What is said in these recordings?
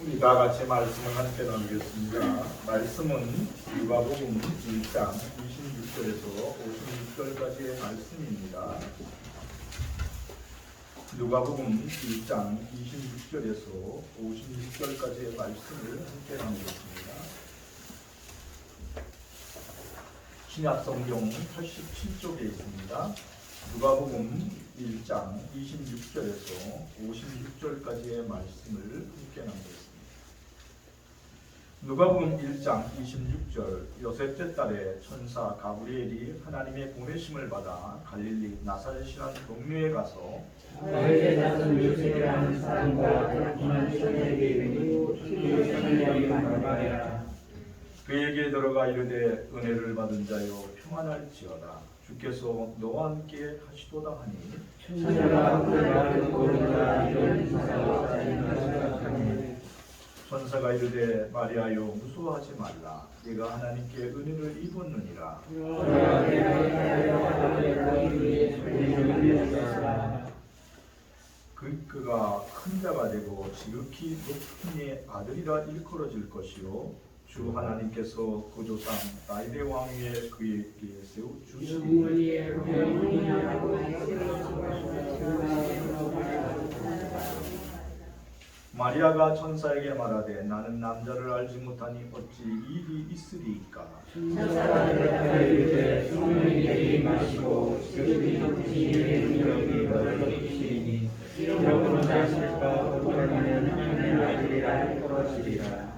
우리 다 같이 말씀을 함께 나누겠습니다. 말씀은 누가복음 1장 26절에서 56절까지의 말씀입니다. 누가복음 1장 26절에서 56절까지의 말씀을 함께 나누겠습니다. 신약성경 87쪽에 있습니다. 누가복음 1장 26절에서 56절까지의 말씀을 함께 나누겠습니다. 누가복음 1장 26절 요셉째 딸의 천사 가브리엘이 하나님의 보내심을 받아 갈릴리 나사렛이라는 동네에 가서 너희의 자손 요셉이라는 사람과 그렇구나 처녀에게 이르니 그 처녀에게 말하라. 그에게 들어가 이르되 은혜를 받은 자여 평안할지어다. 주께서 너와 함께 하시도다 하니 처녀가 그 말을 듣고 일어나 이런 인사와 자기가 생각하니 천사가 이르되 마리아여 무서워하지 말라. 네가 하나님께 은혜를 입었느니라. 그러나 내가 하나님과 하나님의 위에 소리를 그가 큰 자가 되고 지극히 높은 이의 아들이라 일컬어질 것이요 주 하나님께서 그 조상 다윗의 왕 위에 그에게 세워 주시리니 마리아가 천사에게 말하되 나는 남자를 알지 못하니 어찌 일이 있으리이까. 천사가 대답하여 이르되 성령이 내게 임하시고 지극히 높으신 이의 능력이 너를 입히시리니 이러므로 자식과 거듭나는 하나님의 아들이라 일컬어지리라.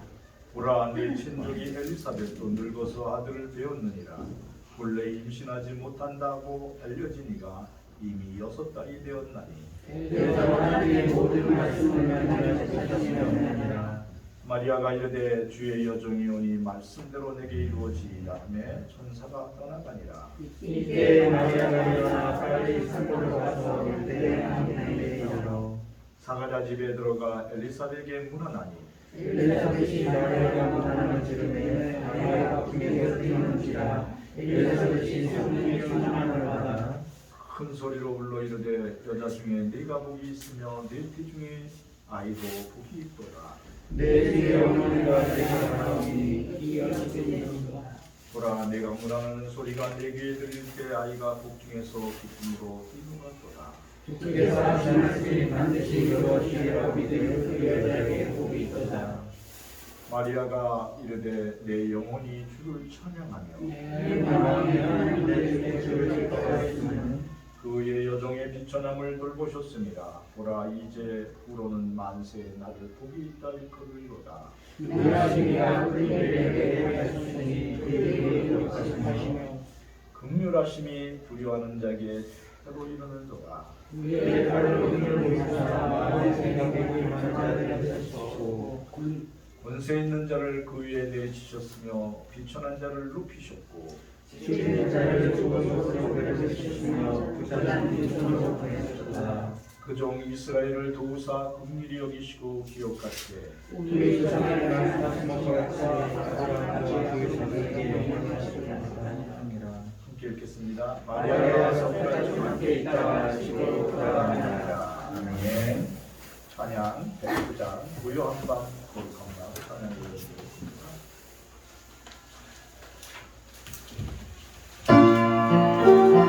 보라 내 친족이 엘리사벳도 늙어서 아들을 배웠느니라. 본래 임신하지 못한다고 알려지니가 이미 6달이 되었나니 그래서 하나님의 모든 말씀을 만나서 뜻하시는 없느니라. 마리아가 이르되 주의 여종이 오니 말씀대로 내게 이루어지이다 하며 천사가 떠나가니라. 이때 마리아가 일어나 빨리 산으로 가서 유대의 하나님께 이르러 사가랴 집에 들어가 엘리사벳에게 문안하니 엘리사벳이 마리아가 문안을 들으매 마리아가 기쁘게 뛰는지라. 엘리사벳이 성령의 충만을 받아 큰 소리로 불러 이르되 여자 중에 네가 복이 있으며 네 태 중에 아이도 복이 있도다. 내 주의 어머니가 내가 바라오니 이 어찌되리이까. 보라 내가 문안하는 소리가 내 귀에 들릴 때 아이가 복중에서 기쁨으로 뛰어갔도다. 주께서 하신 말씀이 반드시 이루어지리라 믿으며 그 여자에게 복이 있도다. 마리아가 이르되 내 영혼이 주를 찬양하며 내 마음이 하나님의 주께 주를 기뻐하였으면 그의 여종의 비천함을 돌보셨습니다. 보라 이제 우로는 만세 나를 복이 있다 일컬으리로다. 긍휼하심이가 그에게 하셨으니 그에게 기록하시며 긍휼하심이 두려워하는 자에게 때로 이르는도다. 그의 발로 힘을 보이사 마음의 생각에 기만한 자들을 하시고 권세 있는 자를 그 위에 내치셨으며 비천한 자를 높이셨고 지키는 자를 죽은 곳으로 내주시며 부자는 빈손으로 보내셨다. 그종 이스라엘을 도우사 긍휼히 여기시고 기억하시되 우리 조상의 말씀하신 것과 같이 아브라함과 그 자손에게 영원하시리라. 함께 읽겠습니다. 마리아와 성부가 함께 있다가 지고 돌아가니라. 아멘. 찬양 109장 고요한 밤 거룩한 밤 찬양을 드리겠습니다. Oh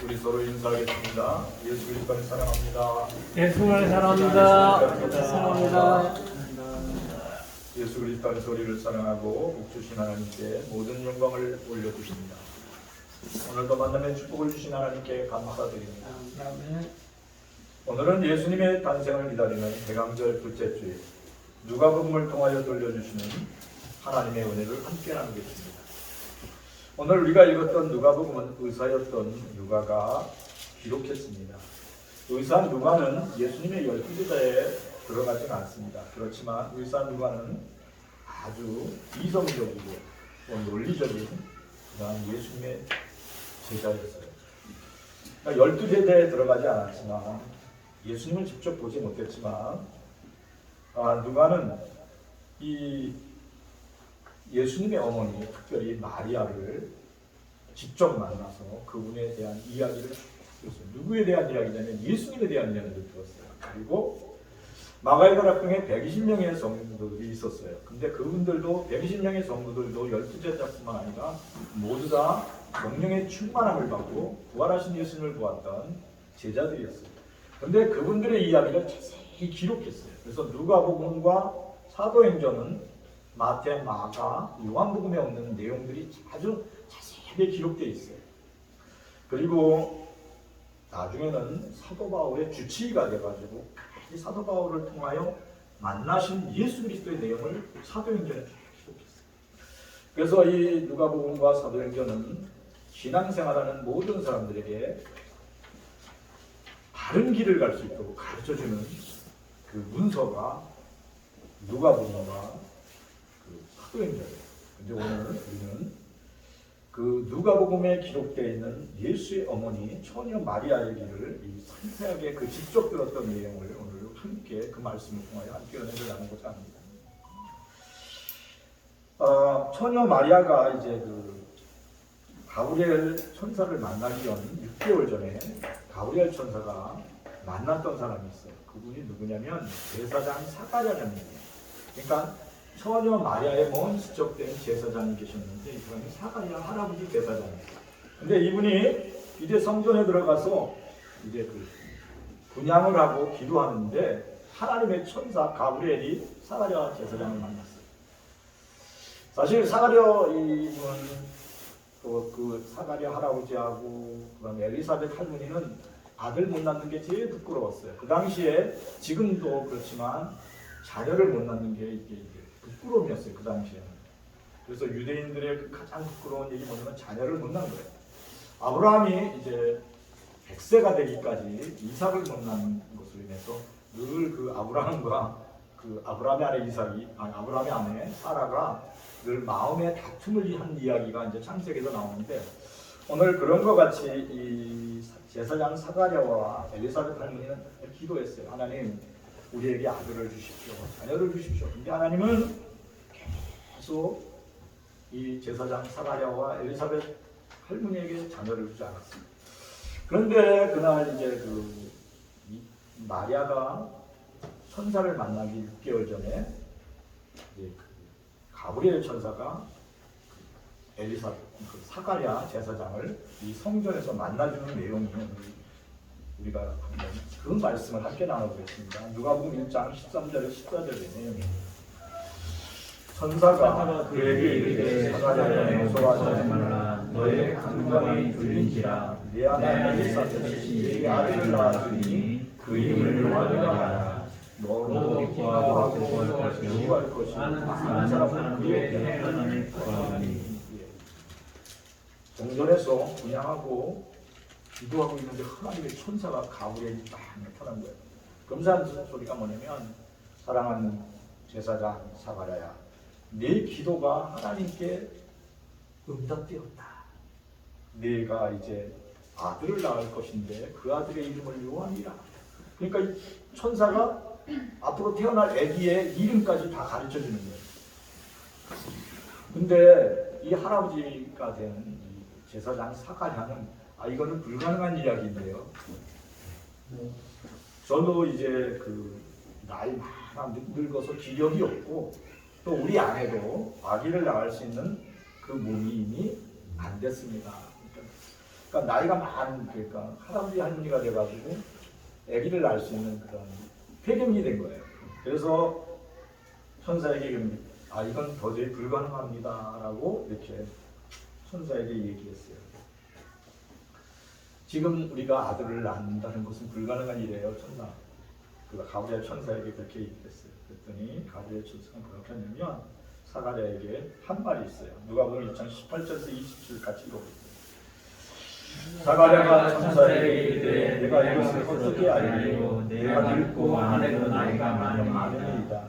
우리 서로 인사하겠습니다. 예수 그리스도를 사랑합니다. 예수를 사랑합니다. 사랑합니다. 예수 그리스도의 소리를 사랑하고 복 주신 하나님께 모든 영광을 올려드립니다. 오늘도 만남의 축복을 주신 하나님께 감사드립니다. 오늘은 예수님의 탄생을 기다리는 대강절 둘째 주에 누가복음을 통하여 돌려주시는 하나님의 은혜를 함께 나누겠습니다. 오늘 우리가 읽었던 누가복음은 의사였던 누가가 기록했습니다. 의사 누가는 예수님의 12제자에 들어가지는 않습니다. 그렇지만 의사 누가는 아주 이성적이고 논리적인 예수님의 제자였어요. 그러니까 12제자에 들어가지 않았지만 예수님을 직접 보지 못했지만 누가는 이 예수님의 어머니, 특별히 마리아를 직접 만나서 그분에 대한 이야기를 들었어요. 누구에 대한 이야기냐면 예수님에 대한 이야기를 들었어요. 그리고 마가의가락동에 120명의 성도들이 있었어요. 근데 그분들도 120명의 성도들도 12제자뿐만 아니라 모두 다 성령의 충만함을 받고 부활하신 예수님을 보았던 제자들이었어요. 근데 그분들의 이야기를 자세히 기록했어요. 그래서 누가복음과 사도행전은 마태, 마가, 요한복음에 없는 내용들이 아주 자세하게 기록되어 있어요. 그리고 나중에는 사도 바울의 주치의가 돼가지고 이 사도 바울을 통하여 만나신 예수 그리스도의 내용을 사도행전에 기록했어요. 그래서 이 누가복음과 사도행전은 신앙생활하는 모든 사람들에게 바른 길을 갈 수 있도록 가르쳐주는 그 문서가 누가복음과 사도행전이에요. 근데 오늘 우리는 그 누가복음에 기록되어 있는 예수의 어머니 처녀 마리아의 길을 상세하게 그 직접 들었던 내용을 오늘 함께 그 말씀을 통하여 함께 은혜를 나누고자 합니다. 처녀 마리아가 이제 그 가브리엘 천사를 만나기 전 6개월 전에 가브리엘 천사가 만났던 사람이 있어요. 그분이 누구냐면 제사장 사가랴라는 분이에요. 그러니까 처녀 마리아의 먼 수적된 제사장이 계셨는데 이 사람이 사가랴 할아버지 제사장이에요. 근데 이분이 이제 성전에 들어가서 이제 그 분향을 하고 기도하는데 하나님의 천사 가브리엘이 사가랴 제사장을 만났어요. 사실 사가랴 이분 또 그 사가랴 할아버지하고 그다음에 엘리사벳 할머니는 아들 못 낳는 게 제일 부끄러웠어요. 그 당시에 지금도 그렇지만 자녀를 못 낳는 게 이게 부끄러움이었어요. 그 당시에는. 그래서 유대인들의 그 가장 부끄러운 얘기 뭐냐면 자녀를 못 낳는 거예요. 아브라함이 이제 100세가 되기까지 이삭을 못 낳는 것으로 인해서 늘 그 아브라함과 그 아브라함의 아내 이삭이 아브라함의 아내 사라가 늘 마음의 다툼을 한 이야기가 이제 창세기에서 나오는데 오늘 그런 것 같이 이 제사장 사가랴와 엘리사벳 할머니는 기도했어요. 하나님 우리에게 아들을 주십시오. 자녀를 주십시오. 근데 하나님은 계속 이 제사장 사가랴와 엘리사벳 할머니에게 자녀를 주지 않았어요. 그런데 그날 이제 그 마리아가 천사를 만나기 6개월 전에 이제 가브리엘 천사가 엘리사 사가랴 제사장을 이 성전에서 만나주는 내용이 우리가 한번 그 말씀을 함께 나눠보겠습니다. 누가복음 1장 13절에 14절의 내용입니다. 천사가 그에게 이르되 사가랴야 무서워하지 말라. 너의 간구함이 들린지라. 내 아내 엘리사벳이 네 아들을 낳았으니 그 이름을 요한이라 하라. 너도 기뻐하고 기뻐할 것이요 많은 사람은 그에 대해 하나님을 구하니. 정전에서 분양하고 기도하고 있는데 하나님의 천사가 가브리엘이 딱 나타난 거예요. 금사하는 소리가 뭐냐면, 사랑하는 제사장 사가랴야, 내 기도가 하나님께 응답되었다. 네가 이제 아들을 낳을 것인데 그 아들의 이름을 요한이라. 그러니까 이 천사가 앞으로 태어날 아기의 이름까지 다 가르쳐 주는 거예요. 근데 이 할아버지가 된 제사장 사가랴는 이거는 불가능한 이야기인데요. 저도 이제 그 나이 많아 늙어서 기력이 없고 또 우리 아내도 아기를 낳을 수 있는 그 몸이 이미 안 됐습니다. 그러니까 나이가 많은, 그러니까 할아버지 할머니가 돼가지고 아기를 낳을 수 있는 그런 폐경이 된 거예요. 그래서 천사에게 이건 도저히 불가능합니다라고 이렇게 천사에게 얘기했어요. 지금 우리가 아들을 낳는다는 것은 불가능한 일이에요, 천사. 그 가브리엘 천사에게 그렇게 얘기했어요. 그랬더니 가브리엘 천사가 뭐라고 했냐면 사가랴에게 한 말이 있어요. 누가복음 1장 18절에서 27절 같이 읽어보세요. 사가랴가 천사에게 이르되 내가 이것을 어떻게 알리요? 내가 늙고 아내도 나이가 많으니이다.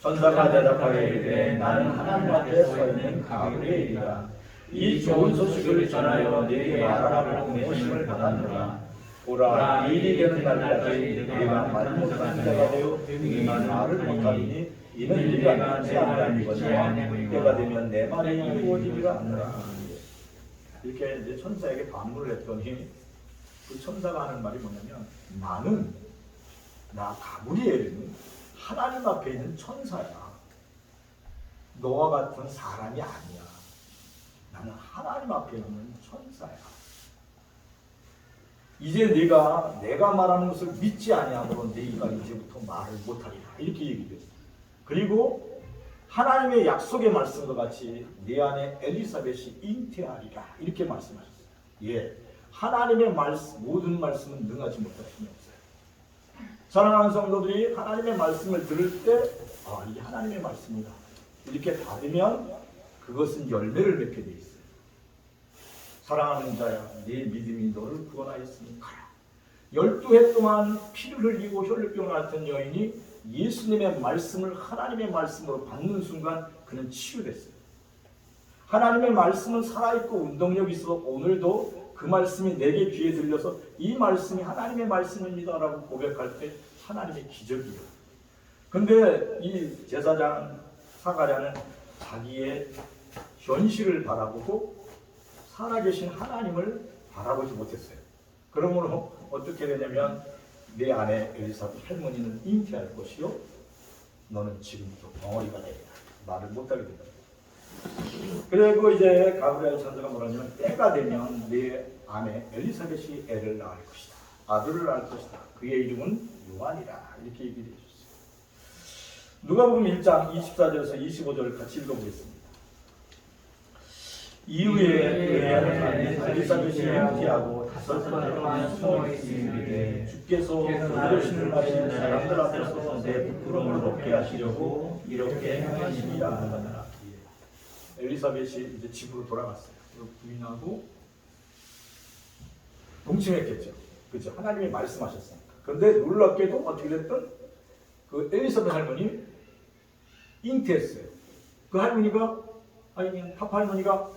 천사가 대답하여 이르되 나는 하나님 앞에 서 있는 가브리엘이다. 이 좋은 소식을 전하여 네게 말하라고 보내심을 받았노라. 보라, 이 일이 되는 날까지 네가 말 못하는 자가 되어 네 말을 못하니 이는 네가 낳지 아니하니거니와 때가 되면 내 말이 이루어지리라 하노라. 이렇게 이제 천사에게 반문을 했더니 그 천사가 하는 말이 뭐냐면, 나 가브리엘은 하나님 앞에 있는 천사야. 너와 같은 사람이 아니야. 나는 하나님 앞에 있는 천사야. 이제 내가 말하는 것을 믿지 아니하므로 네가 이제부터 말을 못하리라. 이렇게 얘기했어요. 그리고 하나님의 약속의 말씀과 같이 네 안에 엘리사벳이 잉태하리라. 이렇게 말씀하셨어요. 예, 하나님의 모든 말씀은 능하지 못할 힘이 없어요. 사랑하는 성도들이 하나님의 말씀을 들을 때 이게 하나님의 말씀이다 이렇게 받으면 그것은 열매를 맺게 돼 있어요. 사랑하는 자야, 네 믿음이 너를 구원하였으니 가라. 12해 동안 피를 흘리고 혈루병을 앓던 여인이 예수님의 말씀을 하나님의 말씀으로 받는 순간 그는 치유됐어요. 하나님의 말씀은 살아있고 운동력이 있어 오늘도 그 말씀이 내게 귀에 들려서 이 말씀이 하나님의 말씀입니다 라고 고백할 때 하나님의 기적이에요. 근데 이 제사장 사가랴는 자기의 현실을 바라보고 살아계신 하나님을 바라보지 못했어요. 그러므로 어떻게 되냐면 내 아내 엘리사벳 할머니는 잉태할 것이요 너는 지금부터 덩어리가 되리라. 말을 못하게 된다. 그리고 이제 가브리엘 천사가 뭐라냐면 때가 되면 내 아내 엘리사벳이 애를 낳을 것이다. 아들을 낳을 것이다. 그의 이름은 요한이라. 이렇게 얘기해 주셨어요. 누가복음 1장 24절에서 25절을 같이 읽어보겠습니다. 이후에 엘리사벳이 잉태하고 5달 동안 숨어 있으니 주께서 부르시는 날에 사람들 앞에서 내 부끄러움을 없게 하시려고 이렇게 행하시니라 하더라. 엘리사벳이 이제 집으로 돌아갔어요. 부인하고 동침했겠죠. 그렇죠. 하나님이 말씀하셨으니까. 그런데 놀랍게도 어떻게 됐든 그 엘리사벳 할머니 잉태했어요. 그 할머니가 파파 할머니가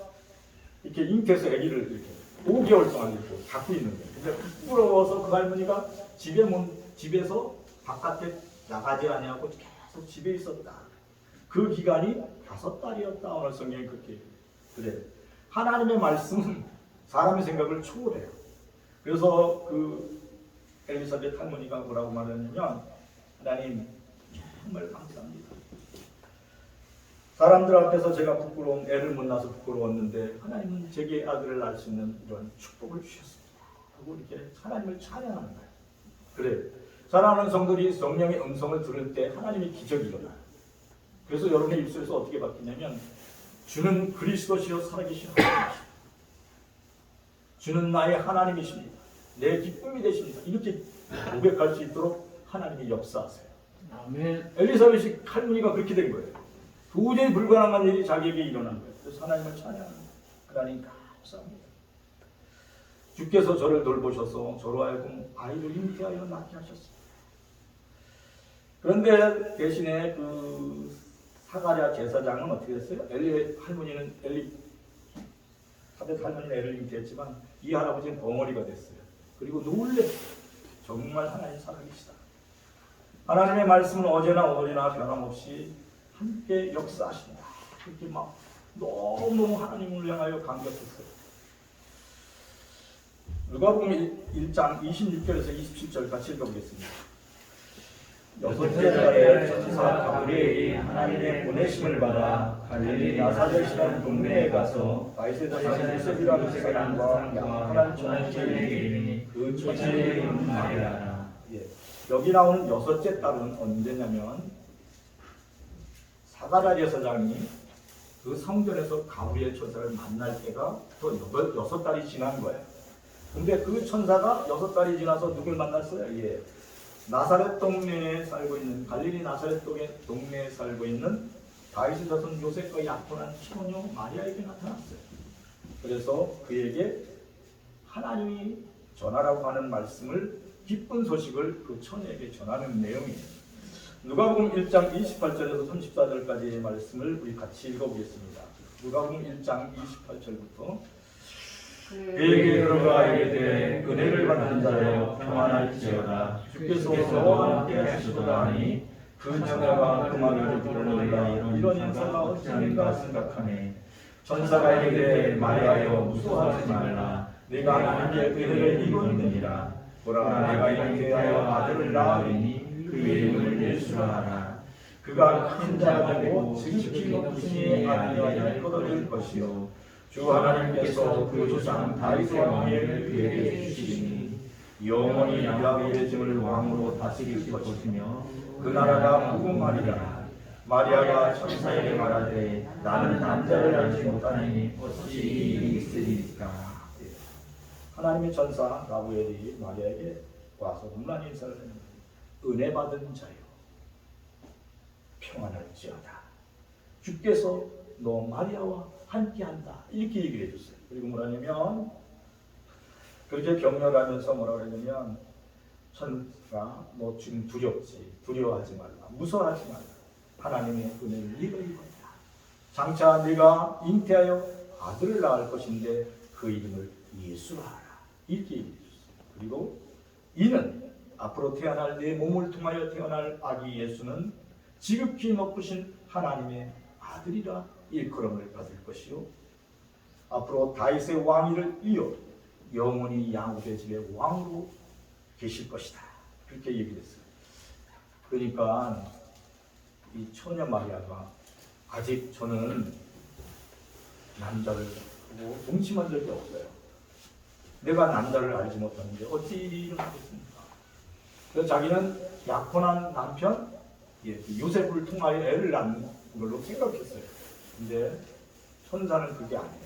이렇게 잉태해서 아기를 이렇게 5개월 동안 이렇게 갖고 있는 거예요. 근데 부끄러워서 그 할머니가 집에서 바깥에 나가지 아니하고 계속 집에 있었다. 그 기간이 5달이었다. 오늘 성경이 그렇게 그래요. 하나님의 말씀은 사람의 생각을 초월해요. 그래서 그 엘리사벳 할머니가 뭐라고 말했냐면 하나님 정말 감사합니다. 사람들 앞에서 제가 애를 못 낳아서 부끄러웠는데 하나님은 제게 아들을 낳을 수 있는 이런 축복을 주셨습니다. 하고 이렇게 하나님을 찬양하는 거예요. 그래, 사랑하는 성들이 성령의 음성을 들을 때 하나님의 기적이 일어나요. 그래서 여러분의 입술에서 어떻게 바뀌냐면 주는 그리스도시요 살아계신 하나님이십니다. 주는 나의 하나님이십니다. 내 기쁨이 되십니다. 이렇게 고백할 수 있도록 하나님이 역사하세요. 아멘. 엘리사벳이 할머니가 그렇게 된 거예요. 도저히 불가능한 일이 자기에게 일어난 거예요. 그래서 하나님을 찬양합니다. 하나님 감사합니다. 주께서 저를 돌보셔서 저로 하여금 아이를 잉태하여 낳게 하셨습니다. 그런데 대신에 그 사가랴 제사장은 어떻게 됐어요? 사벳 할머니는 애를 잉태했지만 이 할아버지는 벙어리가 됐어요. 그리고 놀랬어요. 정말 하나님 살아계시다. 하나님의 말씀은 어제나 오늘이나 변함없이 함께 역사하신다. 그렇게 막 너무너무 하나님을 향하여 감격했어요. 누가복음 1장 26절에서 27절 같이 읽어보겠습니다. 여섯째 달에 천사 가브리엘이 하나님의 보내심을 받아 갈릴리 나사렛이라는 동네에 가서 다윗의 자손 요셉이라는 사람과 약혼한 천사에게 이르니 그 천사의 천사의 이름은 마리아라. 여기 나오는 여섯째 딸은 언제냐면 사가랴 제사장이 그 성전에서 가브리엘 천사를 만날 때가 또 여섯 달이 지난 거예요. 근데 그 천사가 여섯 달이 지나서 누굴 만났어요? 나사렛 동네에 살고 있는 갈릴리 나사렛 동네에 살고 있는 다윗의 자손 요셉과 약혼한 처녀 마리아에게 나타났어요. 그래서 그에게 하나님이 전하라고 하는 말씀을 기쁜 소식을 그 처녀에게 전하는 내용이에요. 누가복음 1장 28절에서 34절까지의 말씀을 우리 같이 읽어보겠습니다. 누가복음 1장 28절부터 그에게 들어가 이르되 은혜를 받는 자여 평안할지어다. 주께서 너와 함께 하시도다 하니 그 처녀가 그 말을 듣고 놀라 이런 인사가 어찌하는가 생각하네. 천사가 이르되 마리아여 무서워하지 말라. 내가 하나님께 은혜를 입었느니라. 보라 내가 잉태하여 아들을 낳으리니 그 이름을 예수라 하라. 그가 큰 자가 되고 지극히 높으신 이의 아들이 거둬질 것이요 주 하나님께서 그 조상 다윗의 왕위를 그에게 주시니 영원히 야곱의 집을 왕으로 다스릴 것이며 그 나라가 무궁하리라. 마리아가 천사에게 말하되 나는 남자를 알지 못하니 어찌 이 일이 있으리까. 하나님의 천사 가브리엘이 마리아에게 와서 문안 인사를 했는데 은혜 받은 자여 평안할지어다. 주께서 너 마리아와 함께한다. 이렇게 얘기를 해줬어요. 그리고 뭐라냐면 그렇게 격려하면서 뭐라고 그러냐면 천사가 너 지금 두렵지. 두려워하지 말라. 무서워하지 말라. 하나님의 은혜를 네가 입었다. 장차 네가 잉태하여 아들을 낳을 것인데 그 이름을 예수라 하라. 이렇게 얘기해 줬어요. 그리고 이는 앞으로 태어날 내 몸을 통하여 태어날 아기 예수는 지극히 높으신 하나님의 아들이라 일컬음을 받을 것이요 앞으로 다윗의 왕위를 이어 영원히 야곱의 집의 왕으로 계실 것이다. 그렇게 얘기했어요. 그러니까 이 처녀 마리아가 아직 저는 남자를 동침한 적이 없어요. 내가 남자를 알지 못하는데 어찌 일어나겠습니까? 그래서 자기는 약혼한 남편 요셉을 통하여 애를 낳는 걸로 생각했어요. 근데 천사는 그게 아니에요.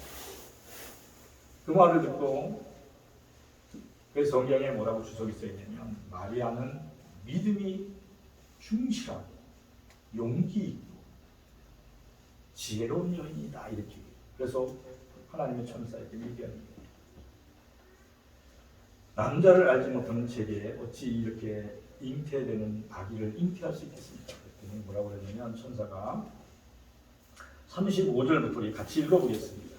그 말을 듣고 그 성경에 뭐라고 주석이 써있냐면 마리아는 믿음이 충실하고 용기 있고 지혜로운 여인이다 이렇게. 그래서 하나님의 천사에게 얘기하는 거예요. 남자를 알지 못하는 제게 어찌 이렇게 잉태되는 아기를 잉태할 수 있겠습니까? 그랬더니 뭐라고 그러냐면 천사가 35절부터 우리 같이 읽어보겠습니다.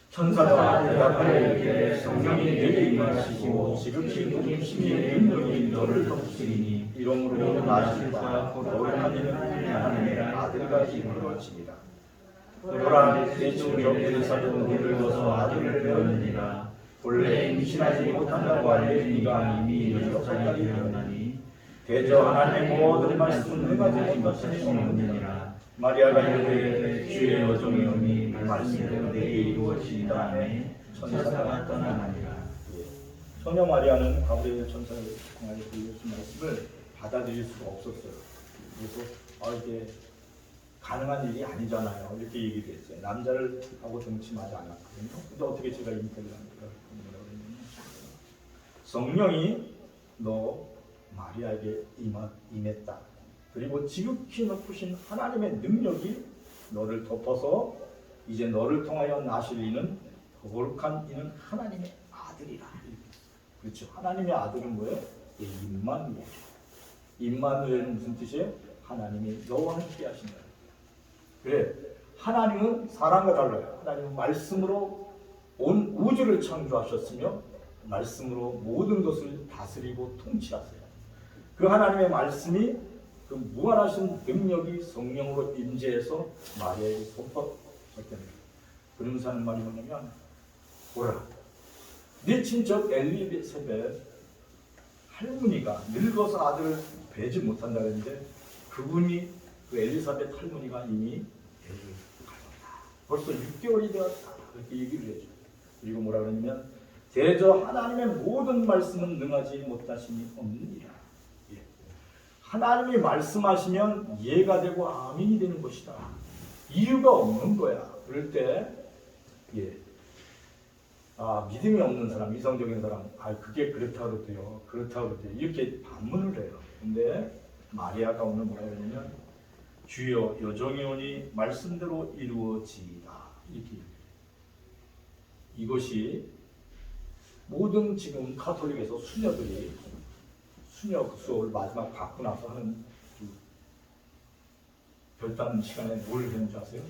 천사가 대답하여 이르되 성령이 내게 임하시고 지극히 높으신 이의 능력이 너를 덮으시리니 이러므로 나실과 거룩하니는 하나님의 아들과 이르러지리라. 보라 내 친족 엘리사도 늙어서 아들을 배웠느니라. 본래 임신하지 못한다고 알려진 이가 이미 6살이 되었나니 대저 하나님의 모든 말씀은 능하지 못하시니 없느니라. 마리아가 이르되 이르되 주의 여종이오니 말씀대로 내게 이루어지이다 하매 천사가 떠나가니라. 소녀 마리아는 가브리엘 천사를 통하여 그 예수 말씀을 받아들일 수가 없었어요. 그래서 이게 가능한 일이 아니잖아요. 이렇게 얘기를 했어요. 남자를 하고 동침하지 않았거든요. 근데 어떻게 제가 인터뷰를 합니까? 성령이 너 마리아에게 임했다. 그리고 지극히 높으신 하나님의 능력이 너를 덮어서 이제 너를 통하여 나실 이는 거룩한 이는 하나님의 아들이라. 그렇죠. 하나님의 아들은 뭐예요? 임마누엘. 임마누엘은 무슨 뜻이에요? 하나님이 너와 함께 하신다. 그래. 하나님은 사람과 달라요. 하나님은 말씀으로 온 우주를 창조하셨으며 말씀으로 모든 것을 다스리고 통치하세요. 그 하나님의 말씀이 그 무한하신 능력이 성령으로 임재해서 마리아에게 덮어졌답니다. 그러면서 하는 말이 뭐냐면 보라, 네 친척 엘리사벳 할머니가 늙어서 아들을 뵈지 못한다는데 그분이 그 엘리사벳 할머니가 이미 애를 가졌다. 벌써 6개월이 되었다. 그렇게 얘기를 해줘. 그리고 뭐라 그러냐면 대저 하나님의 모든 말씀은 능하지 못하심이 없느니라. 예. 하나님이 말씀하시면 예가 되고 아멘이 되는 것이다. 이유가 없는 거야. 그럴 때 믿음이 없는 사람, 이성적인 사람, 그게 그렇다고 돼요. 그렇다고 돼요. 이렇게 반문을 해요. 근데 마리아가 오늘 뭐라 그러냐면 주여 여종이 오니 말씀대로 이루어지이다. 이렇게 이것이 모든 지금 카톨릭에서 수녀들이 수녀 수업을 마지막 받고 나서 하는 별단 시간에 뭘 하는 줄 아세요?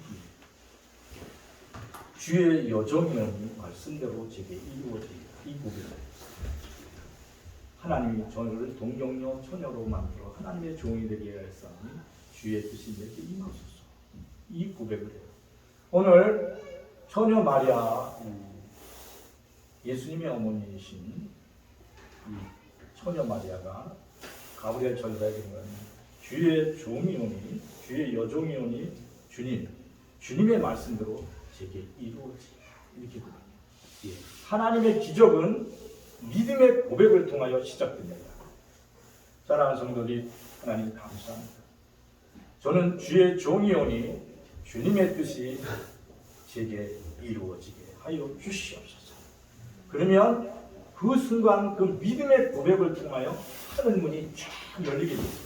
주의 여종이 오니 말씀대로 제게 이루어지이다. 이 고백을 하나님이 저를 동정녀 처녀로 만들어 하나님의 종이 되게 하였사오니 주의 뜻이 내게 임하소서. 이 고백을 해요. 오늘 처녀 마리아 예수님의 어머니이신 이 처녀 마리아가 가브리엘 천사에게 뭐냐면 주의 종이 오니 주의 여종이 오니 주님의 말씀대로 제게 이루어지라. 이렇게 고백해요. 하나님의 기적은 믿음의 고백을 통하여 시작됩니다. 사랑하는 성도들이 하나님 감사합니다. 저는 주의 종이 오니 주님의 뜻이 제게 이루어지게 하여 주시옵소서. 그러면 그 순간 그 믿음의 고백을 통하여 하늘 문이 쫙 열리게 됩니다.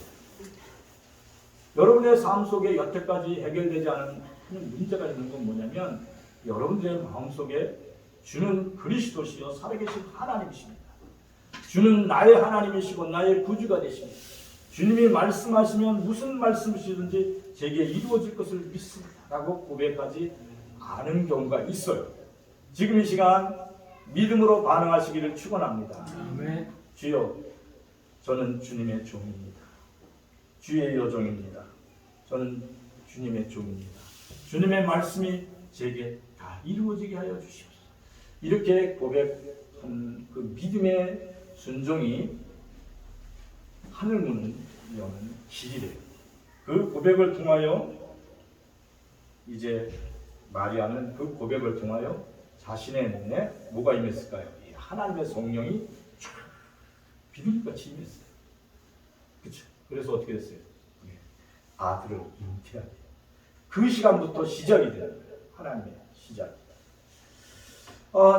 여러분의 삶 속에 여태까지 해결되지 않은 문제가 있는 건 뭐냐면 여러분들의 마음속에 주는 그리스도시여 살아계신 하나님이십니다. 주는 나의 하나님이시고 나의 구주가 되십니다. 주님이 말씀하시면 무슨 말씀이시든지 제게 이루어질 것을 믿습니다 라고 고백하지 않은 경우가 있어요. 지금 이 시간 믿음으로 반응하시기를 축원합니다. 아멘. 주여, 저는 주님의 종입니다. 주의 여종입니다. 저는 주님의 종입니다. 주님의 말씀이 제게 다 이루어지게 하여 주시옵소서. 이렇게 고백한 그 믿음의 순종이 하늘문을 여는 길이래요. 그 고백을 통하여 이제 마리아는 그 고백을 통하여 자신의 몸에 뭐가 임했을까요? 하나님의 성령이 쫙 비둘기같이 임했어요. 그렇죠? 그래서 어떻게 됐어요? 아들을 잉태하게. 그 시간부터 시작이 돼요. 하나님의 시작.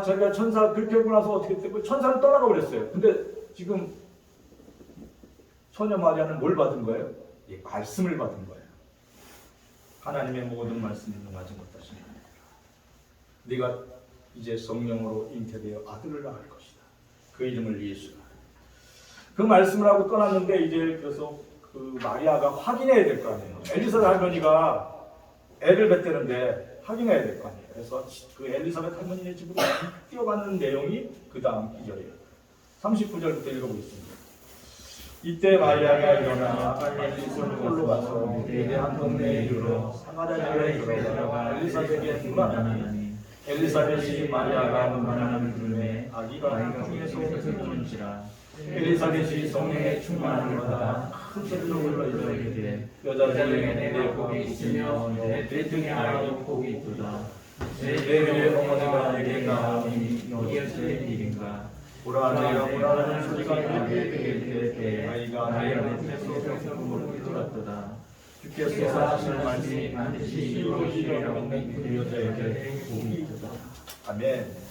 자기가 천사 그렇게 하고 나서 어떻게 됐고 천사는 떠나가 버렸어요. 근데 지금 처녀 마리아는 뭘 받은 거예요? 말씀을 받은 거예요. 하나님의 모든 말씀이 능하지 못하시니 네가 이제 성령으로 잉태되어 아들을 낳을 것이다. 그 이름을 예수라. 그 말씀을 하고 떠났는데 이제 그래서 그 마리아가 확인해야 될 거 아니에요. 엘리사벳 할머니가 애를 뱉대는데 확인해야 될 거 아니에요. 그래서 그 엘리사벳 할머니의 집으로 뛰어가는 내용이 그 다음 기절이에요. 39절부터 읽어보겠습니다. 이때 마리아가 일어나 빨리 홀로 가서 한 동네에 이르러 사마리아에 들어가 엘리사벳에게 문안하니 엘리사벳이 마리아가 문안함을 들으매 아기가 통에서 울는지라 엘리사벳이 성령의 충만함을 받아 큰 소리로 불러 이르되 여자 중에 내 복이 있으며 내 배중에 아이도 복이 있도다. 내 어머니가 내게 낳으니 어찌된 일인가. 보라 내가 보라는 소리가 내게 들릴 때 아이가 내 몸에서 물을 돌았도다. 주께서 하신 말씀이 반드시 이루어지리라고 믿는 그 여자에게 복이 있도다. 아멘.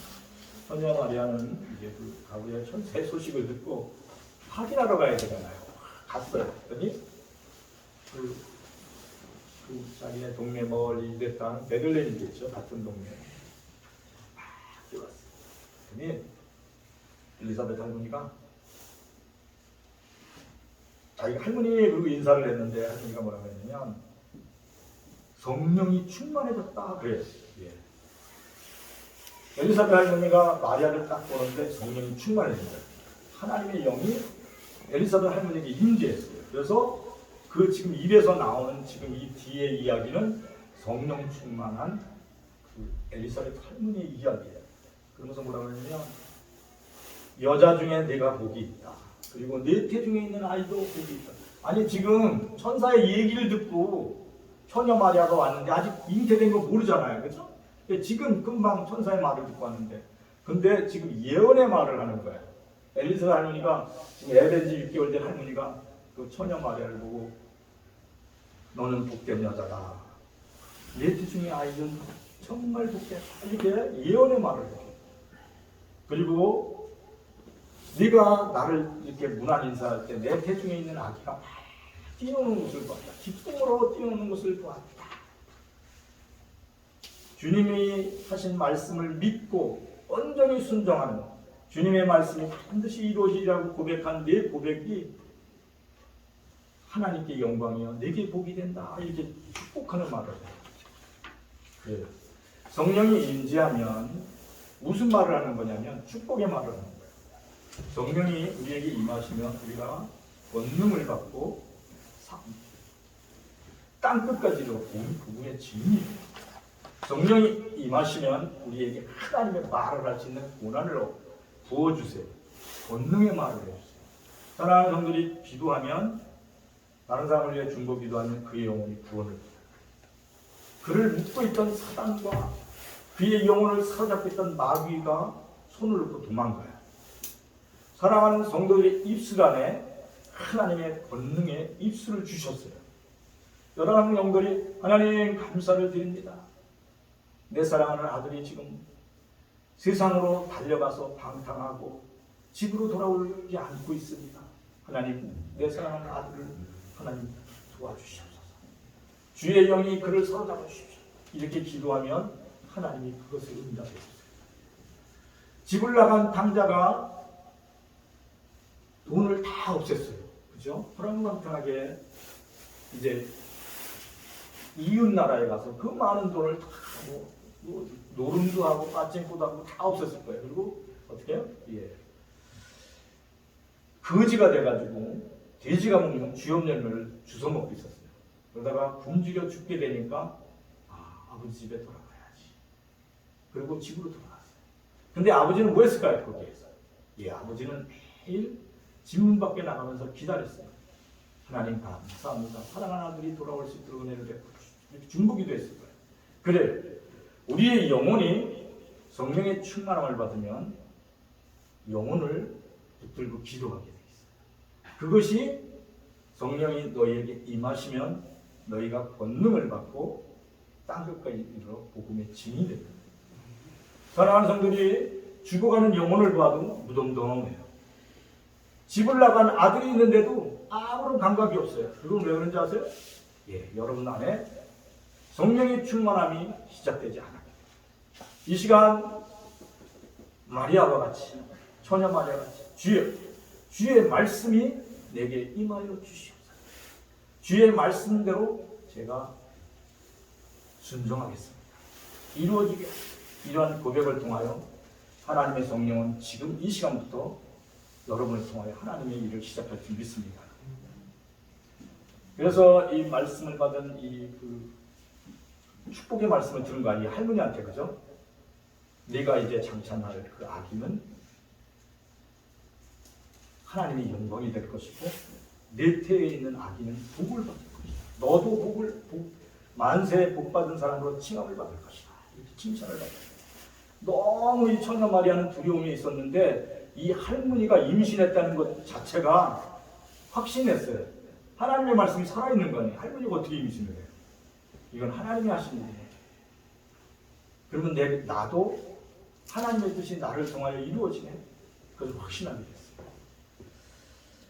선녀 마리아는 이제 그 가브리엘 천사의 소식을 듣고 확인하러 가야 되잖아요. 갔어요. 그랬더니 그 자기네 동네 멀리 이랬던 베들레헴이겠죠. 같은 동네. 막 뛰어왔어요. 그랬더니 엘리사벳 할머니가 자기가 할머니 그리고 인사를 했는데 할머니가 뭐라고 했냐면 성령이 충만해졌다 그랬어요. 예. 엘리사벳 할머니가 마리아를 딱 보는데 성령이 충만해졌어요. 하나님의 영이 엘리사벳 할머니에게 임재했어요. 그래서 그 지금 입에서 나오는 지금 이 뒤의 이야기는 성령 충만한 그 엘리사벳 할머니의 이야기예요. 그러면서 뭐라고 했냐면 여자 중에 내가 복이 있다. 그리고 내 태 중에 있는 아이도 복이 있다. 아니 지금 천사의 얘기를 듣고 처녀 마리아가 왔는데 아직 잉태된 거 모르잖아요. 그렇죠? 지금 금방 천사의 말을 듣고 왔는데 근데 지금 예언의 말을 하는 거예요. 엘리사벳 할머니가 지금 애된지 6개월 된 할머니가 그 처녀 마리아를 보고 너는 복된 여자다. 내 태 중에 아이는 정말 복되다. 이렇게 예언의 말을 해요. 그리고 네가 나를 이렇게 문안 인사할 때 내 태 중에 있는 아기가 막 뛰어오는 것을 보았다. 기쁨으로 뛰어오는 것을 보았다. 주님이 하신 말씀을 믿고 온전히 순종하는 주님의 말씀이 반드시 이루어지리라고 고백한 내 고백이 하나님께 영광이요 내게 복이 된다. 이렇게 축복하는 말을 해요. 네. 성령이 임재하면 무슨 말을 하는 거냐면 축복의 말을 하는 거예요. 성령이 우리에게 임하시면 우리가 권능을 받고 땅끝까지 온 그분의 진리. 성령이 임하시면 우리에게 하나님의 말을 할 수 있는 고난을 부어주세요. 권능의 말을 해주세요. 사랑하는 성들이 기도하면 다른 사람을 위해 중보 기도하면 그의 영혼이 구원을 받아요. 그를 묶고 있던 사단과 그의 영혼을 사로잡고 있던 마귀가 손을 놓고 도망가요. 사랑하는 성도들의 입술 안에 하나님의 권능의 입술을 주셨어요. 여러분 영들이 하나님 감사를 드립니다. 내 사랑하는 아들이 지금 세상으로 달려가서 방탕하고 집으로 돌아오지 않고 있습니다. 하나님 내 사랑하는 아들을 하나님 도와주시옵소서. 주의 영이 그를 사로잡아 주십시오. 이렇게 기도하면 하나님이 그것을 응답해 주세요. 집을 나간 당자가 돈을 다 없앴어요. 그죠? 호랑방탕하게 이제 이웃 나라에 가서 그 많은 돈을 다 노름도 하고 빠찡코도 하고 다 없앴을 거예요. 그리고 어떻게 해요? 예. 거지가 돼가지고 돼지가 먹는 쥐업 열매를 주워 먹고 있었어요. 그러다가 굶주려 죽게 되니까 아버지 집에 돌아가야지. 그리고 집으로 돌아갔어요. 근데 아버지는 뭐 했을까요? 거기에서. 예, 아버지는 매일 집 문 밖에 나가면서 기다렸어요. 하나님 감사합니다. 사랑하는 아들이 돌아올 수 있도록 은혜를 베풀어 주시고 중보기도 했을 거예요. 그래, 우리의 영혼이 성령의 충만함을 받으면 영혼을 붙들고 기도하게 돼 있어요. 그것이 성령이 너희에게 임하시면 너희가 권능을 받고 땅끝까지 이르러 복음의 증인이 됩니다. 사랑하는 성도들이 죽어가는 영혼을 봐도 무덤덤해요. 집을 나간 아들이 있는데도 아무런 감각이 없어요. 그건 왜 그런지 아세요? 예, 여러분 안에 성령의 충만함이 시작되지 않아요. 이 시간 마리아와 같이 처녀 마리아와 같이 주의 말씀이 내게 임하여 주시옵소서. 주의 말씀대로 제가 순종하겠습니다. 이루어지게 이러한 고백을 통하여 하나님의 성령은 지금 이 시간부터 여러분을 통하여 하나님의 일을 시작할 줄 믿습니다. 그래서 이 말씀을 받은 이 축복의 말씀을 들은 거 아니에요? 할머니한테, 그죠? 네가 이제 장찬할 그 아기는 하나님의 영광이 될 것이고 내 태에 있는 아기는 복을 받을 것이다. 너도 만세에 복 받은 사람으로 칭함을 받을 것이다. 이렇게 칭찬을 받았다. 너무 이 처녀 마리아는 두려움이 있었는데 이 할머니가 임신했다는 것 자체가 확신했어요. 하나님의 말씀이 살아있는 거 아니에요. 할머니가 어떻게 임신을 해요? 이건 하나님이 하신 일이에요. 그러면 나도 하나님의 뜻이 나를 통하여 이루어지네. 그것을 확신하게 됐어요.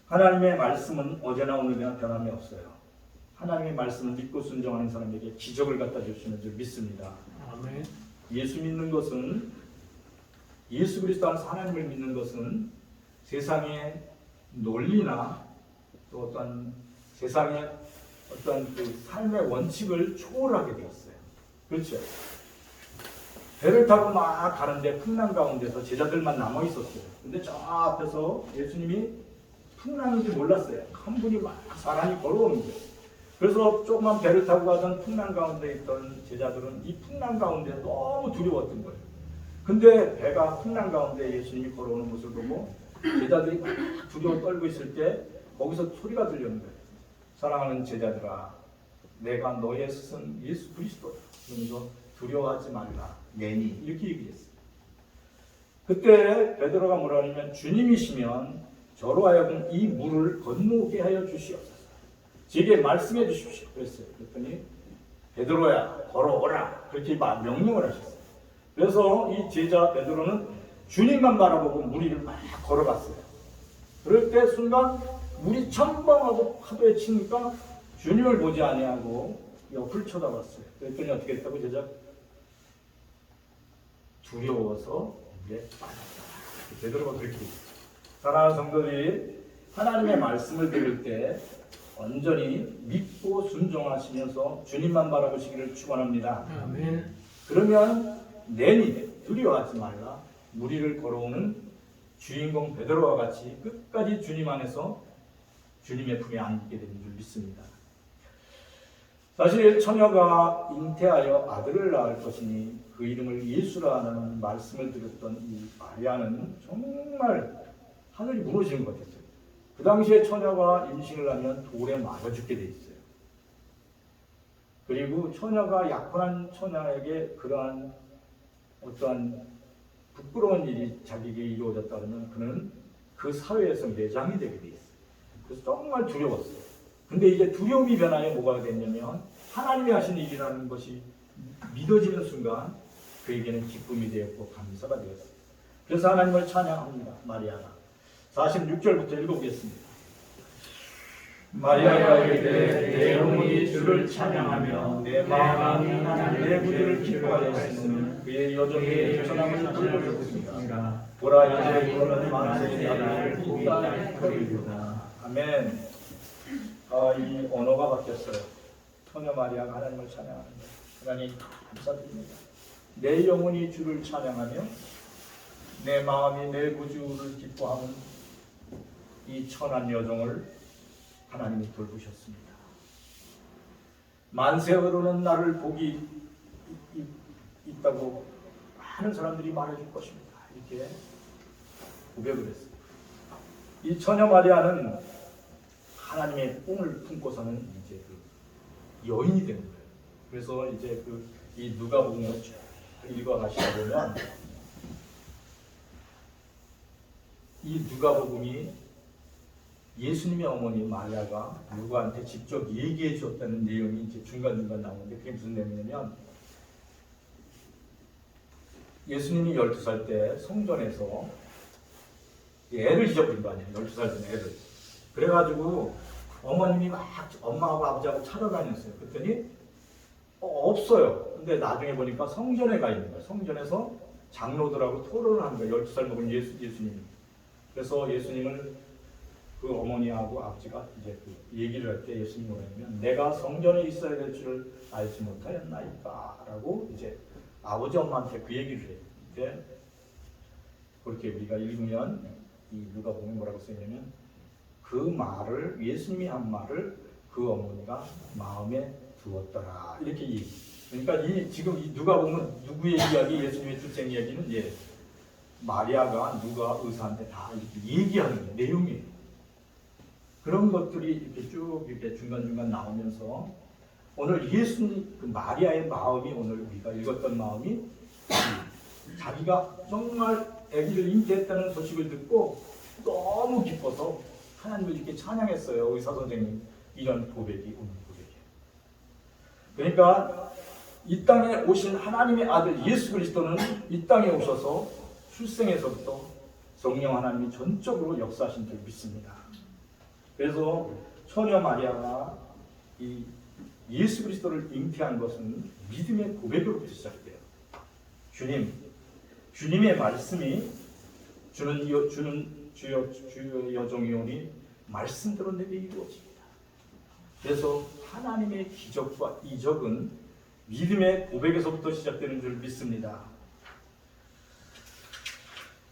하나님의 말씀은 어제나 오늘이나 변함이 없어요. 하나님의 말씀을 믿고 순종하는 사람에게 기적을 갖다 주시는 줄 믿습니다. 아멘. 예수 믿는 것은, 예수 그리스도 안에서 하나님을 믿는 것은 세상의 논리나 또 어떤 세상의 어떤 그 삶의 원칙을 초월하게 되었어요. 그렇죠? 배를 타고 막 가는데 풍랑 가운데서 제자들만 남아 있었어요. 근데 저 앞에서 예수님이 풍랑인지 몰랐어요. 한 분이 막 사람이 걸어오는데, 그래서 조그만 배를 타고 가던 풍랑 가운데 있던 제자들은 이 풍랑 가운데 너무 두려웠던 거예요. 근데 배가 풍랑 가운데 예수님이 걸어오는 모습을 보고 제자들이 막 두려워 떨고 있을 때 거기서 소리가 들렸는 거예요. 사랑하는 제자들아, 내가 너의 스승 예수 그리스도다. 그러면서 두려워하지 말라. 내니 이렇게 얘기했어요. 그때 베드로가 뭐라 하냐면 주님이시면 저로 하여금 이 물을 건너게 하여 주시옵소서. 제게 말씀해 주십시오. 그랬어요. 그랬더니 베드로야 걸어오라. 그렇게 명령을 하셨어요. 그래서 이 제자 베드로는 주님만 바라보고 물 위를 막 걸어갔어요. 그럴 때 순간 물이 첨벙하고 파도에 치니까 주님을 보지 아니하고 옆을 쳐다봤어요. 그랬더니 어떻게 했다고 제자? 두려워서 물에 빠졌다. 베드로가 그렇게 했어요. 사랑하는 성도들이 하나님의 말씀을 들을 때 온전히 믿고 순종하시면서 주님만 바라보시기를 축원합니다. 아멘. 그러면 내니 두려워하지 말라. 물 위를 걸어오는 주인공 베드로와 같이 끝까지 주님 안에서 주님의 품에 안게 되는 줄 믿습니다. 사실 처녀가 잉태하여 아들을 낳을 것이니 그 이름을 예수라 하는 말씀을 들었던 이 마리아는 정말 하늘이 무너지는 것 같았어요. 그 당시에 처녀가 임신을 하면 돌에 맞아 죽게 돼 있어요. 그리고 처녀가 약혼한 처녀에게 그러한 어떠한 부끄러운 일이 자기에게 이루어졌다 그러면 그는 그 사회에서 매장이 되게 돼 있어요. 그래서 정말 두려웠어요. 근데 이제 두려움이 변하여 뭐가 됐냐면 하나님이 하신 일이라는 것이 믿어지는 순간 그에게는 기쁨이 되었고 감사가 되었어요. 그래서 하나님을 찬양합니다. 마리아가 46절부터 읽어보겠습니다. 마리아가 이르되 내 영혼이 주를 찬양하며 내 마음이 내 구주를 기뻐하여 있으니 그의 여정에 전함을 돌려주었습니다. 보라 이제 그는 만세의 나라를 복다의 터이로다. 아멘. 이 언어가 바뀌었어요. 처녀 마리아가 하나님을 찬양하는 거예요. 하나님 감사드립니다. 내 영혼이 주를 찬양하며 내 마음이 내 구주를 기뻐하는 이 천한 여정을 하나님이 돌보셨습니다. 만세로는 나를 복이 있다고 많은 사람들이 말해줄 것입니다. 이렇게 고백을 했습니다. 이 처녀 마리아는 하나님의 꿈을 품고서는 이제 그 여인이 되는 거예요. 그래서 이제 이 누가복음을 쭉 읽어가시다 보면 이 누가복음이 예수님의 어머니 마리아가 누가한테 직접 얘기해 주었다는 내용이 이제 중간중간 나오는데 그게 무슨 내용이냐면 예수님이 12살 때 성전에서 애를 잊어버린 거 아니에요. 12살 된 애를. 그래가지고 어머님이 막 엄마하고 아버지하고 찾아다녔어요. 그랬더니 없어요. 근데 나중에 보니까 성전에 가 있는 거예요. 성전에서 장로들하고 토론을 하는 거예요. 12살 먹은 예수님이. 그래서 예수님을 그 어머니하고 아버지가 이제 그 얘기를 할 때 예수님이 뭐냐면 내가 성전에 있어야 될 줄을 알지 못하였나이까 라고 이제 아버지 엄마한테 그 얘기를 해요. 근데 그렇게 우리가 읽으면 이 누가복음에 뭐라고 써있냐면 그 말을 예수님이 한 말을 그 어머니가 마음에 두었더라 이렇게 얘기. 그러니까 지금 이 누가복음은 누구의 이야기? 예수님의 출생 이야기는 마리아가 누가 의사한테 다 이렇게 얘기하는 내용이에요. 그런 것들이 이렇게 쭉 이렇게 중간중간 나오면서 오늘 예수님 그 마리아의 마음이 오늘 우리가 읽었던 마음이 자기가 정말 아기를 잉태했다는 소식을 듣고 너무 기뻐서 하나님을 이렇게 찬양했어요. 의사 선생님 이런 고백이 오늘 고백이에요. 그러니까 이 땅에 오신 하나님의 아들 예수 그리스도는 이 땅에 오셔서 출생에서부터 성령 하나님이 전적으로 역사하신 줄 믿습니다. 그래서 처녀 마리아가 이 예수 그리스도를 잉태한 것은 믿음의 고백으로부터 시작돼요. 주님의 말씀이 주여 여종이 오니 말씀대로 내게 이루어집니다. 그래서 하나님의 기적과 이적은 믿음의 고백에서부터 시작되는 줄 믿습니다.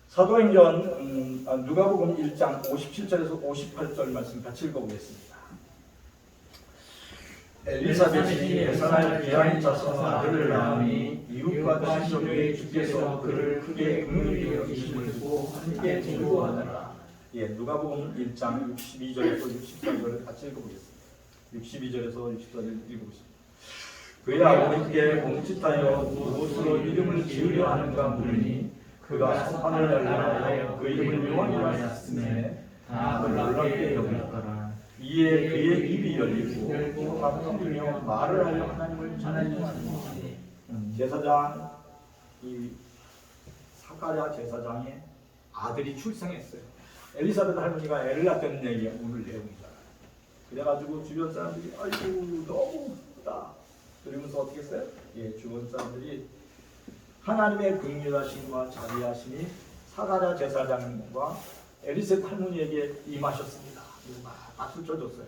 사도행전 누가복음 1장 57절에서 58절 말씀 같이 읽어보겠습니다. 엘리사벳이 예산할 기한이 차서 아들을 낳으니 이웃과 친족의 주께서 그를 크게 긍휼히 여기심을 두고 함께 즐거워하더라. 예, 누가복음 1장 62절에서 64절을 같이 읽어보겠습니다. 62절에서 64절 읽어보겠습니다. 그의 아버지께 몸짓하여 무엇으로 이름을 지으려 하는가 물으니 그가 서판을 열라하여 그 이름을 요한이라 하였으며 다 놀랍게 여겼더라. 이에 그의 입이 열리고 혀가 풀리며 말을 하여 하나님을 찬양하니 제사장 이 사가랴 제사장의 아들이 출생했어요. 엘리사벳 할머니가 애를 낳았다는 얘기가 오늘 내용이잖아요. 그래가지고 주변 사람들이 아이고 너무 예쁘다 그러면서 어떻게 했어요? 예, 주변 사람들이 하나님의 긍휼하심과 자비하심이 사가랴 제사장과 엘리사벳 할머니에게 임하셨습니다. 막 박수 쳐줬어요.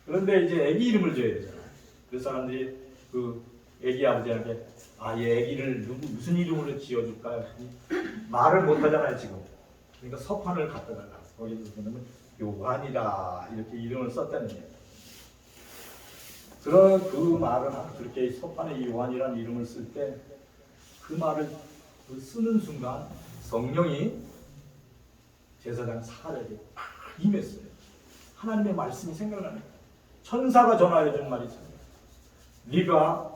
그런데 이제 아기 이름을 줘야 되잖아요. 그 사람들이 그 아기 아버지한테 이 아기를 무슨 이름으로 지어줄까요? 말을 못하잖아요 지금. 그러니까 서판을 갖다 달라고. 거기서 보면 요한이라 이렇게 이름을 썼다는 거예요. 그런 그 말을 그렇게 서판에 요한이라는 이름을 쓸 때 그 말을 쓰는 순간 성령이 제사장 사가랴에게 임했어요. 하나님의 말씀이 생각나는 천사가 전하여 준 말이 있어요. 네가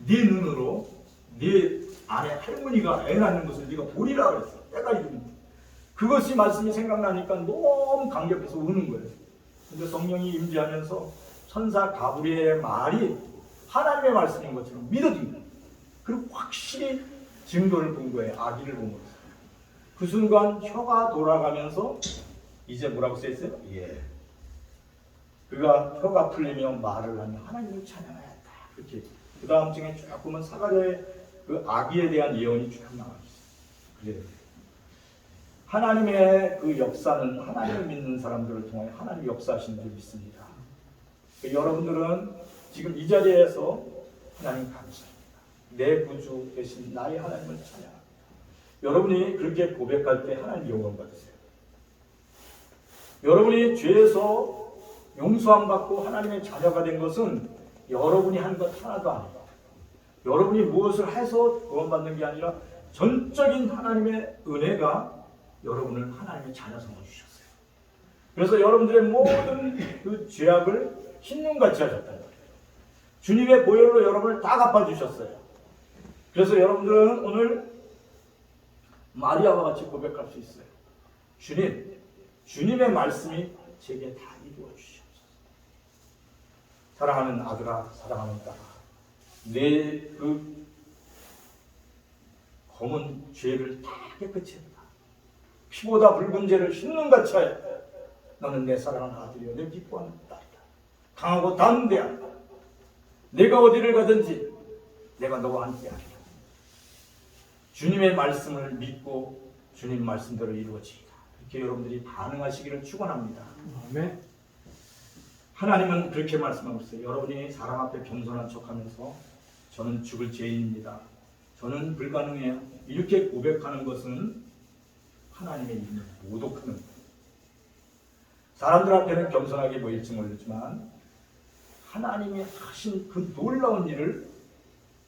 네 눈으로 네 아내 할머니가 애 낳는 것을 네가 보리라 그랬어. 때가 이르니 그것이 말씀이 생각나니까 너무 감격해서 우는 거예요. 근데 성령이 임재하면서 천사 가브리엘의 말이 하나님의 말씀인 것처럼 믿어진 거예요. 그리고 확실히 증거를 본 거예요. 아기를 본 거예요. 그 순간 혀가 돌아가면서 이제 뭐라고 써있어요? 예. 그가 혀가 풀리며 말을 하며 하나님을 찬양하였다. 그렇게. 그 다음 중에 쭉 보면 사가랴의 그 아기에 대한 예언이 쭉 나와 있어요. 그래요. 하나님의 그 역사는 하나님을 믿는 사람들을 통해 하나님 역사하시는 줄 믿습니다. 여러분들은 지금 이 자리에서 하나님 감사합니다. 내 구주 되신 나의 하나님을 찬양합니다. 여러분이 그렇게 고백할 때 하나님 영광 받으세요. 여러분이 죄에서 용서함 받고 하나님의 자녀가 된 것은 여러분이 한 것 하나도 아니에요. 여러분이 무엇을 해서 구원받는 게 아니라 전적인 하나님의 은혜가 여러분을 하나님의 자녀성을 주셨어요. 그래서 여러분들의 모든 그 죄악을 흰눈같이 하셨다는 거예요. 주님의 보혈로 여러분을 다 갚아주셨어요. 그래서 여러분들은 오늘 마리아와 같이 고백할 수 있어요. 주님의 말씀이 제게 다 이루어 주시옵소서. 사랑하는 아들아, 사랑하는 딸아, 내 그 검은 죄를 다 깨끗이 했다. 피보다 붉은 죄를 흰눈같이 하였다. 너는 내 사랑하는 아들이여, 내 기뻐하는 딸이다. 강하고 담대하다. 내가 어디를 가든지 내가 너와 함께하리라. 주님의 말씀을 믿고 주님 말씀대로 이루어지리라. 이렇게 여러분들이 반응하시기를 축원합니다. 아멘. 하나님은 그렇게 말씀하고 있어요. 여러분이 사람 앞에 겸손한 척하면서 저는 죽을 죄인입니다. 저는 불가능해요. 이렇게 고백하는 것은 하나님의 이름을 모독하는 거예요. 사람들 앞에는 겸손하게 보일지 모르지만 하나님이 하신 그 놀라운 일을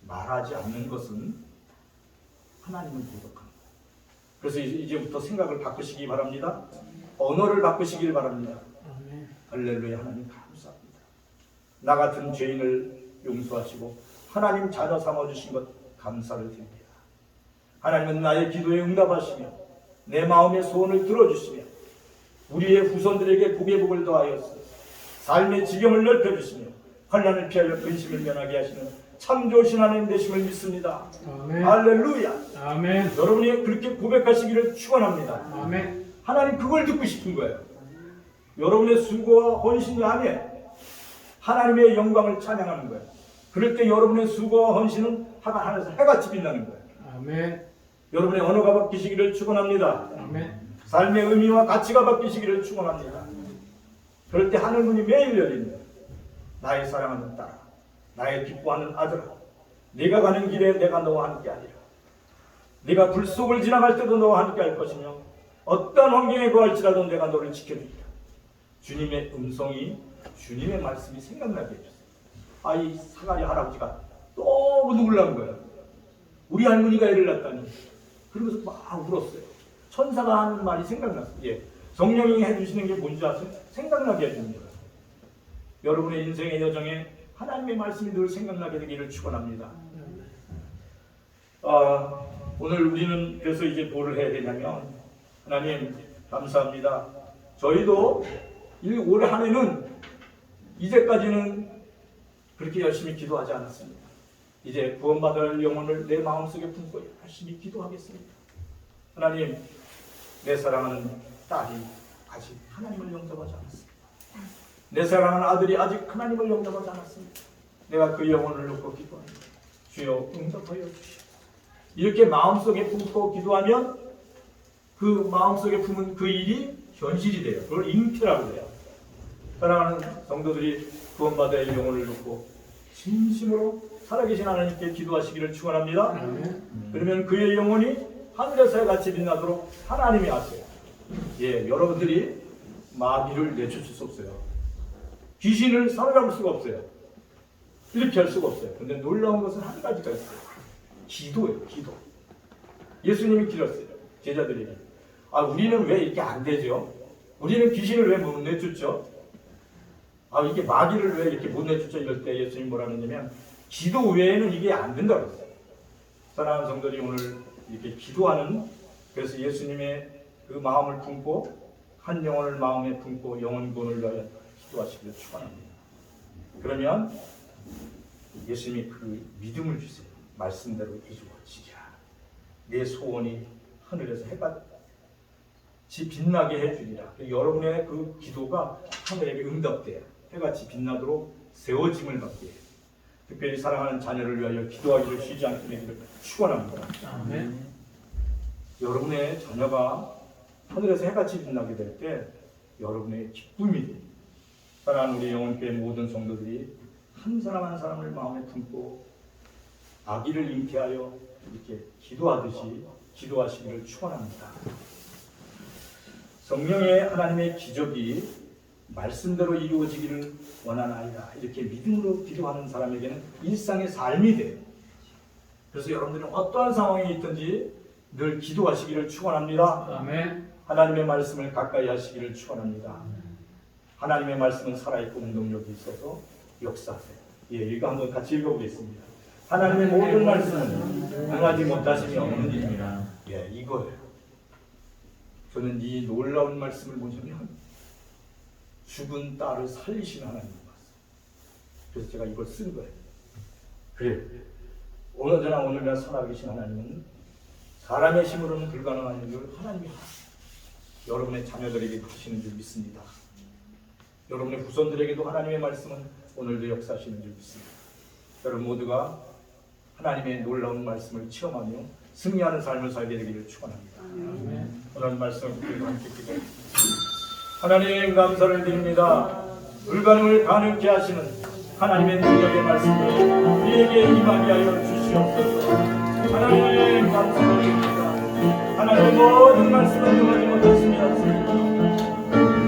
말하지 않는 것은 하나님을 모독하는 거예요. 그래서 이제부터 생각을 바꾸시기 바랍니다. 언어를 바꾸시길 바랍니다. 할렐루야. 하나님 감사합니다. 나 같은 죄인을 용서하시고 하나님 자녀 삼아주신 것 감사를 드립니다. 하나님은 나의 기도에 응답하시며 내 마음의 소원을 들어주시며 우리의 후손들에게 복의 복을 더하여서 삶의 지경을 넓혀주시며 환난을 피하여 근심을 면하게 하시는 참 좋으신 하나님 되심을 믿습니다. 아멘. 할렐루야. 아멘. 여러분이 그렇게 고백하시기를 축원합니다. 아멘. 하나님 그걸 듣고 싶은 거예요. 여러분의 수고와 헌신이 안에 하나님의 영광을 찬양하는 거예요. 그럴 때 여러분의 수고와 헌신은 하나님께서 해같이 빛나는 거예요. 아멘. 여러분의 언어가 바뀌시기를 축원합니다. 아멘. 삶의 의미와 가치가 바뀌시기를 축원합니다. 그럴 때 하늘문이 매일 열립니다. 나의 사랑하는 딸아, 나의 기뻐하는 아들아, 네가 가는 길에 내가 너와 함께하리라. 네가 불 속을 지나갈 때도 너와 함께할 것이며 어떤 환경에 거할지라도 내가 너를 지켜주리라. 주님의 음성이, 주님의 말씀이 생각나게 해주세요. 이 사가리 할아버지가 너무 놀란 거예요. 우리 할머니가 애를 낳다니. 그러면서 막 울었어요. 천사가 하는 말이 생각났어요. 예. 성령이 해주시는 게 뭔지 아세요? 생각나게 해주는 거예요. 여러분의 인생의 여정에 하나님의 말씀이 늘 생각나게 되기를 축원합니다. 오늘 우리는 그래서 이제 뭐를 해야 되냐면, 하나님 감사합니다. 저희도 올 한 해는 이제까지는 그렇게 열심히 기도하지 않았습니다. 이제 구원받을 영혼을 내 마음속에 품고 열심히 기도하겠습니다. 하나님, 내 사랑하는 딸이 아직 하나님을 영접하지 않았습니다. 내 사랑하는 아들이 아직 하나님을 영접하지 않았습니다. 내가 그 영혼을 놓고 기도합니다. 주여 응답하여 주시옵소서. 이렇게 마음속에 품고 기도하면 그 마음속에 품은 그 일이 현실이 돼요. 그걸 잉태라고 해요. 사랑하는 성도들이 구원받아야 영혼을 놓고 진심으로 살아계신 하나님께 기도하시기를 축원합니다. 그러면 그의 영혼이 하늘에서의 같이 빛나도록 하나님이 하세요. 예, 여러분들이 마귀를 내쫓을 수 없어요. 귀신을 사로잡을 수가 없어요. 이렇게 할 수가 없어요. 근데 놀라운 것은 한 가지가 있어요. 기도예요. 기도. 예수님이 기도했어요. 제자들에게. 우리는 왜 이렇게 안 되죠? 우리는 귀신을 왜 못 내쫓죠? 이게 마귀를 왜 이렇게 못 내쫓죠? 이럴 때 예수님이 뭐라 하느냐면 기도 외에는 이게 안 된다고 했어요. 사랑하는 성도들이 오늘 이렇게 기도하는, 그래서 예수님의 그 마음을 품고 한 영혼을 마음에 품고 영혼 구원을 위하여 기도하시기를 축원합니다. 그러면 예수님이 그 믿음을 주세요. 말씀대로 이루어지리라. 내 소원이 하늘에서 해같이 빛나게 해주리라. 여러분의 그 기도가 하늘에게 응답돼요. 해같이 빛나도록 세워짐을 받게 해요. 특별히 사랑하는 자녀를 위하여 기도하기를 쉬지 않게 되기를 축원합니다. 아멘. 여러분의 자녀가 하늘에서 해같이 빛나게 될 때 여러분의 기쁨이 됩니다. 사랑하는 우리 영혼교회 모든 성도들이 한 사람 한 사람을 마음에 품고 아기를 잉태하여 이렇게 기도하듯이 기도하시기를 축원합니다. 성령의 하나님의 기적이 말씀대로 이루어지기를 원하나이다. 이렇게 믿음으로 기도하는 사람에게는 일상의 삶이 돼요. 그래서 여러분들은 어떠한 상황에 있든지 늘 기도하시기를 축원합니다. 아멘. 하나님의 말씀을 가까이 하시기를 축원합니다. 하나님의 말씀은 살아있고 운동력이 있어서 역사하세요. 예, 이거 한번 같이 읽어보겠습니다. 하나님의 모든 말씀은 응하지 못하심이 없는 일입니다. 예, 이거예요. 저는 이 놀라운 말씀을 보시면 죽은 딸을 살리신 하나님을 봤어요. 그래서 제가 이걸 쓴 거예요. 그래요. 오늘저나 오늘날 살아계신 하나님은 사람의 힘으로는 불가능한 일을 하나님이 여러분의 자녀들에게 하시는 줄 믿습니다. 여러분의 후손들에게도 하나님의 말씀은 오늘도 역사하시는 줄 믿습니다. 여러분 모두가 하나님의 놀라운 말씀을 체험하며 승리하는 삶을 살게 되기를 축원합니다. 오늘 말씀을 붙들고 함께 기도하겠습니다. 하나님 감사를 드립니다. 불가능을 가능케 하시는 하나님의 능력의 말씀을 우리에게 임하게 하여 주시옵소서. 하나님 감사를 드립니다. 하나님의 모든 말씀을 응하지 못했습니다.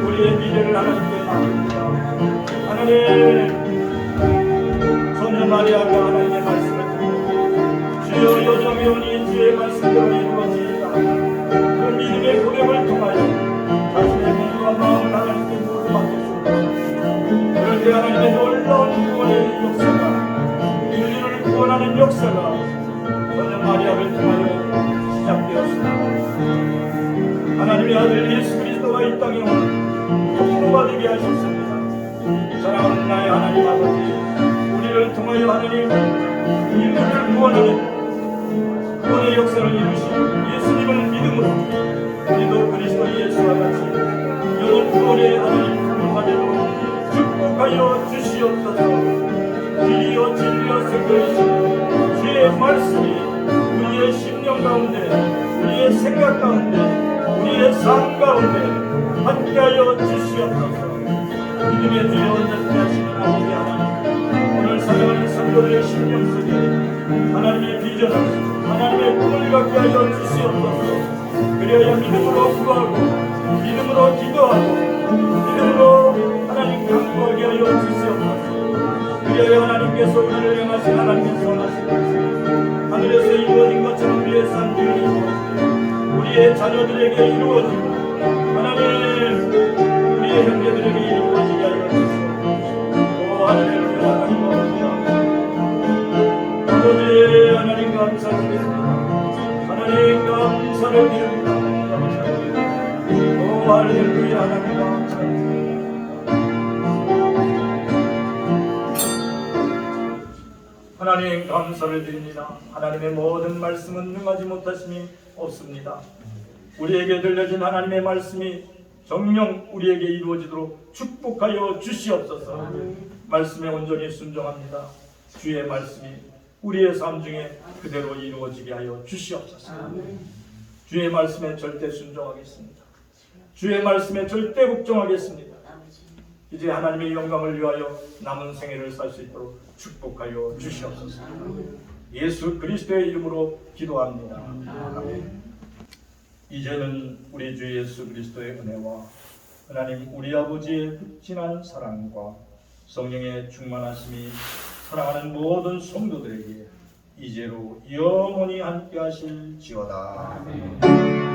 우리의 미래를 하나님께 맡깁니다. 하나님, 소녀 마리아가 하나님의 말씀을 듣고 주여 여정이 오니 주의 말씀대로 이루어지리라. 믿음의 고백을 통하여 자신의 몸과 마음을 하나님께 물어봤겠습니다. 그럴 때 하나님의 놀라운 구원의 역사가, 인류를 구원하는 역사가 전혀 마리아를 통하여 시작되었습니다. 하나님의 아들 예수 그리스도가 이 땅에 온 통로가 되게 하셨습니다. 사랑하는 나의 하나님 아버지, 우리를 통하여 하나님 인류를 구원하는 구원의 역사를 이루신 예수님을 믿음으로 우리도 그리스도 예수와 같이 영원 구원의 하나님 부름받음으로 축복하여 주시옵소서. 길이요 진리요 생명이신 주의 말씀이 우리의 심령 가운데, 우리의 생각 가운데, 우리의 삶 가운데 함께하여 주시옵소서. 믿음의 주에 온전케 하시는 아버지 하나님, 오늘 사랑하는 성도들의 심령 속에 하나님의 비전을, 하나님의 꿈을 갖게 하여 주시옵소서. 그래야 믿음으로 구하고, 믿음으로 기도하고, 믿음으로 하나님 강구하게 하여 주시옵소서. 그래야 하나님께서 우리를 향하신 하나님의 선하신 것이 하늘에서 이루어진 것처럼 우리의 삶 중에 이루어지고, 우리의 자녀들에게 이루어지고, 하나님 우리의 형제들에게 이루어지게 하여 주시옵소서. 오 할렐루야. 하나님 아버지, 하나님 감사드립니다. 하나님 감사를 드립니다. 오 할렐루야. 하나님 감사드립니다. 하나님 감사를 드립니다. 하나님의 모든 말씀은 능하지 못하심이 없습니다. 우리에게 들려진 하나님의 말씀이 정녕 우리에게 이루어지도록 축복하여 주시옵소서. 말씀에 온전히 순종합니다. 주의 말씀이 우리의 삶 중에 그대로 이루어지게 하여 주시옵소서. 주의 말씀에 절대 순종하겠습니다. 주의 말씀에 절대 복종하겠습니다. 이제 하나님의 영광을 위하여 남은 생애를 살 수 있도록 축복하여 주시옵소서. 예수 그리스도의 이름으로 기도합니다. 아멘. 이제는 우리 주 예수 그리스도의 은혜와 하나님 우리 아버지의 극진한 사랑과 성령의 충만하심이 사랑하는 모든 성도들에게 이제로 영원히 함께 하실지어다. 아멘.